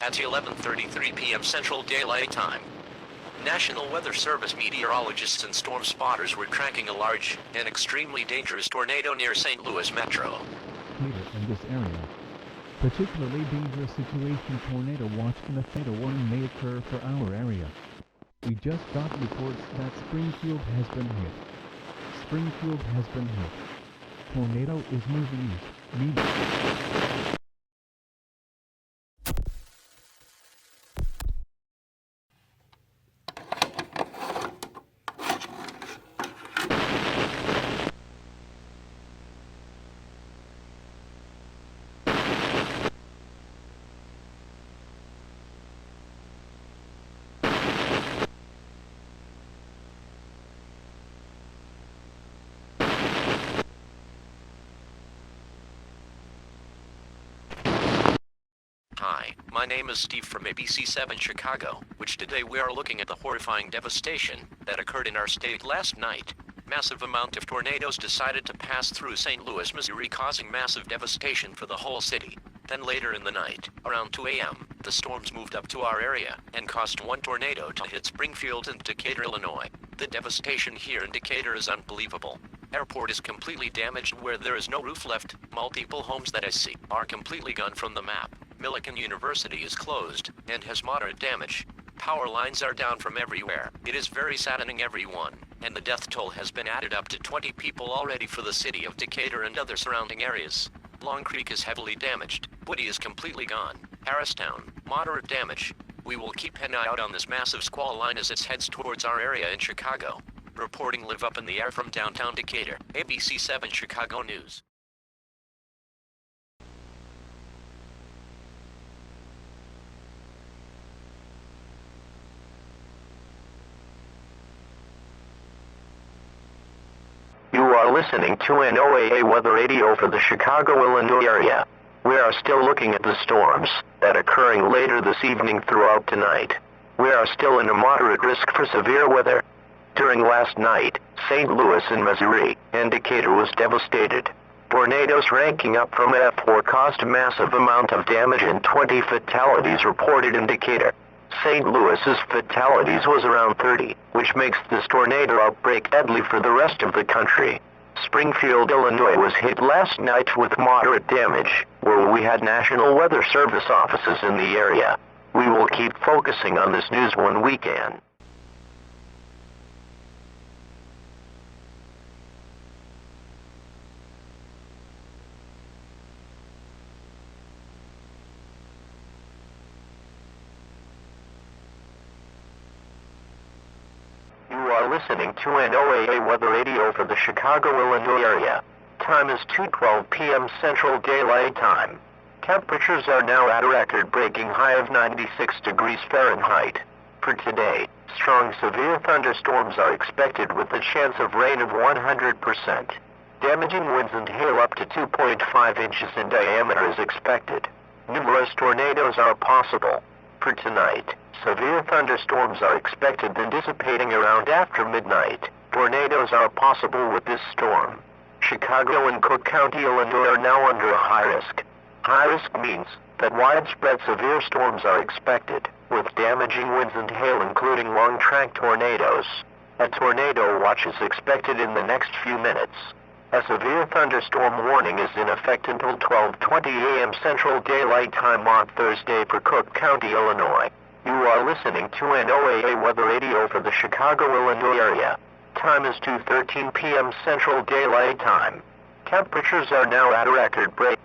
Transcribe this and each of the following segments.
At 11:33 p.m. Central Daylight Time, National Weather Service meteorologists and storm spotters were tracking a large and extremely dangerous tornado near St. Louis Metro. In this area, particularly dangerous situation tornado watch and a fatal warning may occur for our area. We just got reports that Springfield has been hit. Springfield has been hit. Tornado is moving east. Hi, my name is Steve from ABC7 Chicago, which today we are looking at the horrifying devastation that occurred in our state last night. Massive amount of tornadoes decided to pass through St. Louis, Missouri, causing massive devastation for the whole city. Then later in the night, around 2 a.m., the storms moved up to our area and caused one tornado to hit Springfield and Decatur, Illinois. The devastation here in Decatur is unbelievable. Airport is completely damaged where there is no roof left. Multiple homes that I see are completely gone from the map. Millikan University is closed and has moderate damage. Power lines are down from everywhere. It is very saddening, everyone, and the death toll has been added up to 20 people already for the city of Decatur and other surrounding areas. Long Creek is heavily damaged. Woody is completely gone. Harristown, moderate damage. We will keep an eye out on this massive squall line as it heads towards our area in Chicago. Reporting live up in the air from downtown Decatur, ABC7 Chicago News. You are listening to an OAA weather radio for the Chicago, Illinois area. We are still looking at the storms that are occurring later this evening throughout tonight. We are still in a moderate risk for severe weather. During last night, St. Louis in Missouri and Decatur was devastated. Tornadoes ranking up from F4 caused a massive amount of damage and 20 fatalities reported in Decatur. St. Louis's fatalities was around 30, which makes this tornado outbreak deadly for the rest of the country. Springfield, Illinois was hit last night with moderate damage, where we had National Weather Service offices in the area. We will keep focusing on this news when we can. You are listening to an OAA weather radio for the Chicago, Illinois area. Time is 2:12 p.m. Central Daylight Time. Temperatures are now at a record-breaking high of 96 degrees Fahrenheit. For today, strong severe thunderstorms are expected with a chance of rain of 100%. Damaging winds and hail up to 2.5 inches in diameter is expected. Numerous tornadoes are possible. For tonight, severe thunderstorms are expected, then dissipating around after midnight. Tornadoes are possible with this storm. Chicago and Cook County, Illinois are now under a high risk. High risk means that widespread severe storms are expected, with damaging winds and hail including long-track tornadoes. A tornado watch is expected in the next few minutes. A severe thunderstorm warning is in effect until 12:20 a.m. Central Daylight Time on Thursday for Cook County, Illinois. You are listening to an OAA weather radio for the Chicago, Illinois area. Time is 2:13 p.m. Central Daylight Time. Temperatures are now at a record break.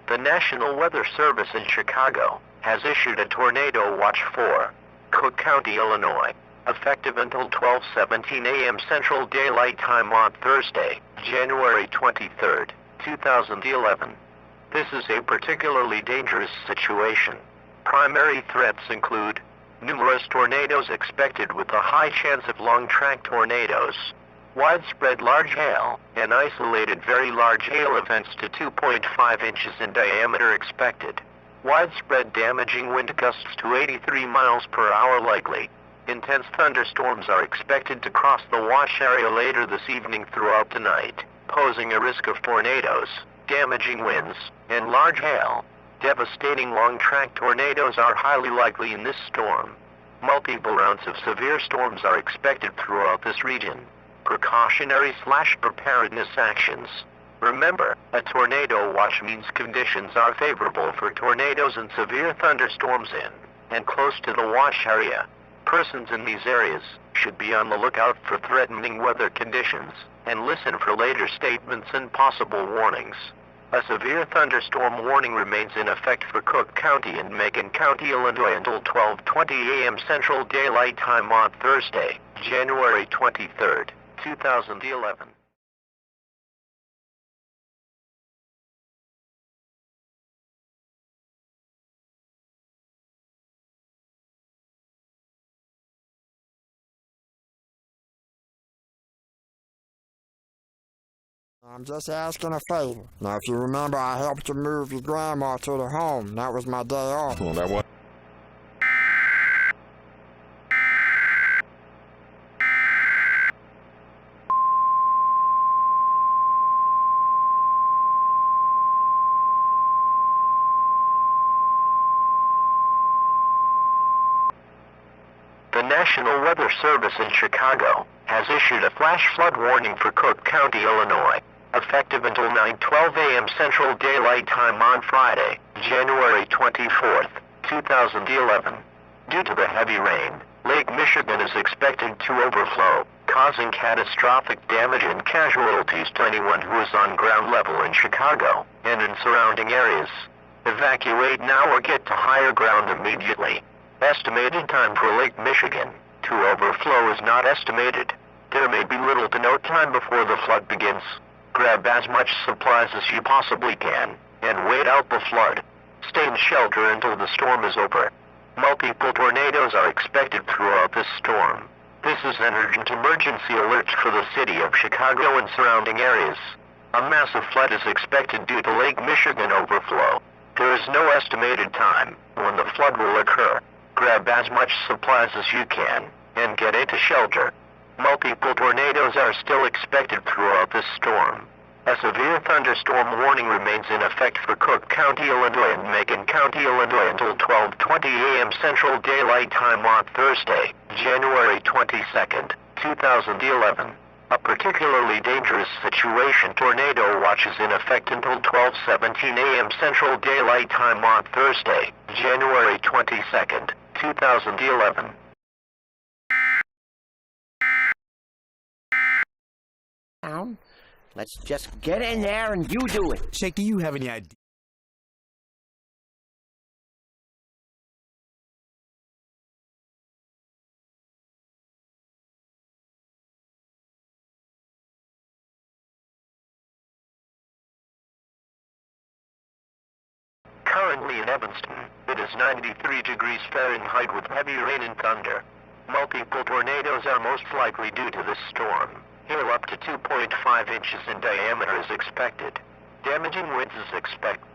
The National Weather Service in Chicago has issued a tornado watch for Cook County, Illinois, effective until 12:17 a.m. Central Daylight Time on Thursday, January 23, 2011. This is a particularly dangerous situation. Primary threats include numerous tornadoes expected with a high chance of long-track tornadoes. Widespread large hail and isolated very large hail events to 2.5 inches in diameter expected. Widespread damaging wind gusts to 83 miles per hour likely. Intense thunderstorms are expected to cross the watch area later this evening throughout the night, posing a risk of tornadoes, damaging winds, and large hail. Devastating long-track tornadoes are highly likely in this storm. Multiple rounds of severe storms are expected throughout this region. Precautionary/preparedness actions. Remember, a tornado watch means conditions are favorable for tornadoes and severe thunderstorms in and close to the watch area. Persons in these areas should be on the lookout for threatening weather conditions and listen for later statements and possible warnings. A severe thunderstorm warning remains in effect for Cook County and Macon County, Illinois until 12:20 a.m. Central Daylight Time on Thursday, January 23, 2011. I'm just asking a favor. Now, if you remember, I helped you move your grandma to the home. That was my day off. Well, that was. The National Weather Service in Chicago has issued a flash flood warning for Cook County, Illinois, effective until 9:12 a.m. Central Daylight Time on Friday, January 24, 2011. Due to the heavy rain, Lake Michigan is expected to overflow, causing catastrophic damage and casualties to anyone who is on ground level in Chicago and in surrounding areas. Evacuate now or get to higher ground immediately. Estimated time for Lake Michigan to overflow is not estimated. There may be little to no time before the flood begins. Grab as much supplies as you possibly can and wait out the flood. Stay in shelter until the storm is over. Multiple tornadoes are expected throughout this storm. This is an urgent emergency alert for the city of Chicago and surrounding areas. A massive flood is expected due to Lake Michigan overflow. There is no estimated time when the flood will occur. Grab as much supplies as you can and get into shelter. Multiple tornadoes are still expected throughout this storm. A severe thunderstorm warning remains in effect for Cook County, Illinois and Macon County, Illinois until 12:20 a.m. Central Daylight Time on Thursday, January 22, 2011. A particularly dangerous situation tornado watch is in effect until 12:17 a.m. Central Daylight Time on Thursday, January 22, 2011. Let's just get in there and you do it. Shake, do you have any idea? Currently in Evanston, it is 93 degrees Fahrenheit with heavy rain and thunder. Multiple tornadoes are most likely due to this storm. Hail up to 2.5 inches in diameter is expected. Damaging winds is expected.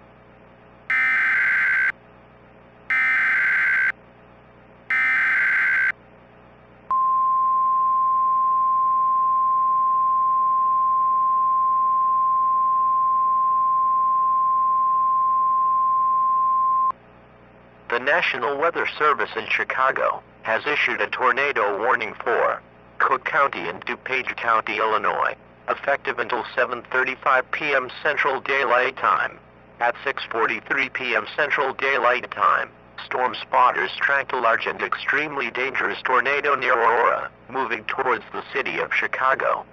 The National Weather Service in Chicago has issued a tornado warning for Cook County and DuPage County, Illinois, effective until 7:35 p.m. Central Daylight Time. At 6:43 p.m. Central Daylight Time, storm spotters tracked a large and extremely dangerous tornado near Aurora, moving towards the city of Chicago.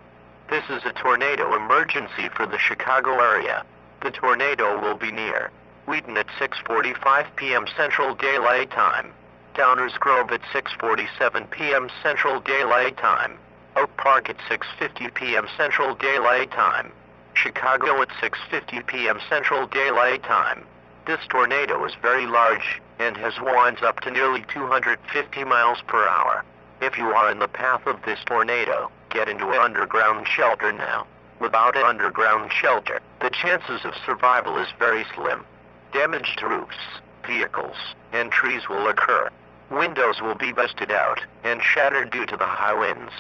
This is a tornado emergency for the Chicago area. The tornado will be near Wheaton at 6:45 p.m. Central Daylight Time. Downers Grove at 6:47 p.m. Central Daylight Time. Oak Park at 6:50 p.m. Central Daylight Time. Chicago at 6:50 p.m. Central Daylight Time. This tornado is very large and has winds up to nearly 250 miles per hour. If you are in the path of this tornado, get into an underground shelter now. Without an underground shelter, the chances of survival is very slim. Damaged roofs, vehicles, and trees will occur. Windows will be busted out and shattered due to the high winds.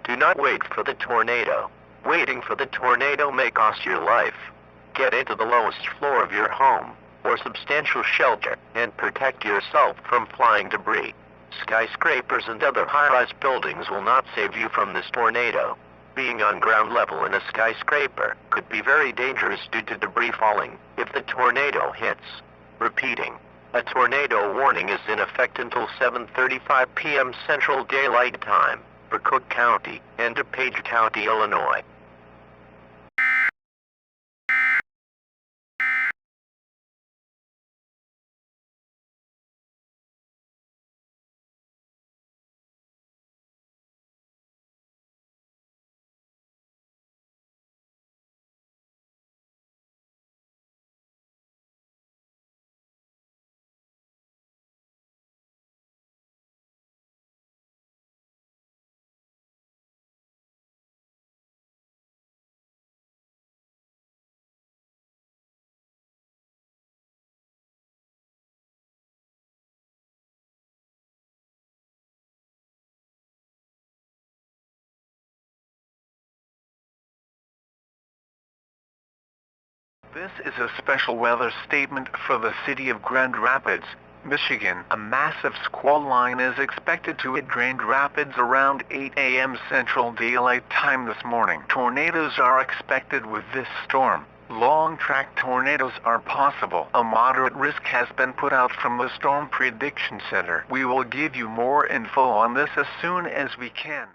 Do not wait for the tornado. Waiting for the tornado may cost your life. Get into the lowest floor of your home or substantial shelter and protect yourself from flying debris. Skyscrapers and other high-rise buildings will not save you from this tornado. Being on ground level in a skyscraper could be very dangerous due to debris falling if the tornado hits. Repeating, a tornado warning is in effect until 7:35 p.m. Central Daylight Time for Cook County and DuPage County, Illinois. This is a special weather statement for the city of Grand Rapids, Michigan. A massive squall line is expected to hit Grand Rapids around 8 a.m. Central Daylight Time this morning. Tornadoes are expected with this storm. Long-track tornadoes are possible. A moderate risk has been put out from the Storm Prediction Center. We will give you more info on this as soon as we can.